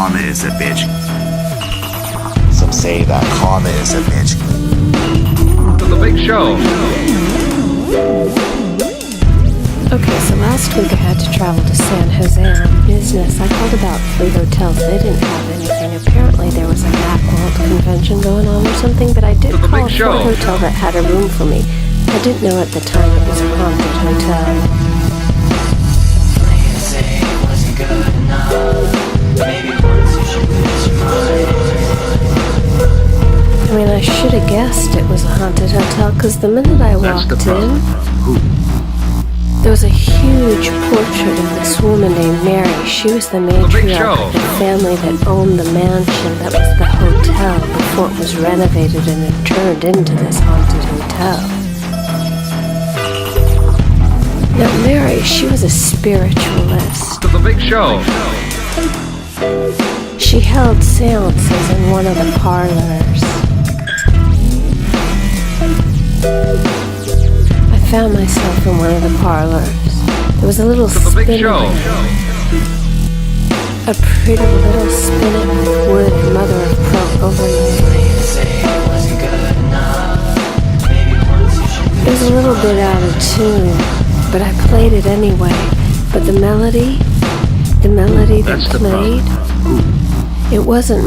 karma is a bitch. Some say that karma is a bitch. To the big show. Okay, so last week I had to travel to San Jose on business. I called about 3 hotels. They didn't have anything. Apparently there was a Macworld convention going on or something, but I did To the call big a show. hotel that had a room for me. I didn't know at the time it was a haunted hotel. I mean, I should have guessed it was a haunted hotel, because the minute I That's the walked problem. in, Who? there was a huge portrait of this woman named Mary. She was the big matriarch show. of the family that owned the mansion that was the hotel before it was renovated and it turned into this haunted hotel. Now, Mary, she was a spiritualist. To the big show. She held seances in one of the parlors. I found myself in one of the parlors. There was a little To the big spinning show. wheel. A pretty little spinning wood mother of pearl over me. It was a little bit out of tune, but I played it anyway. But the melody that That's the played, problem. it wasn't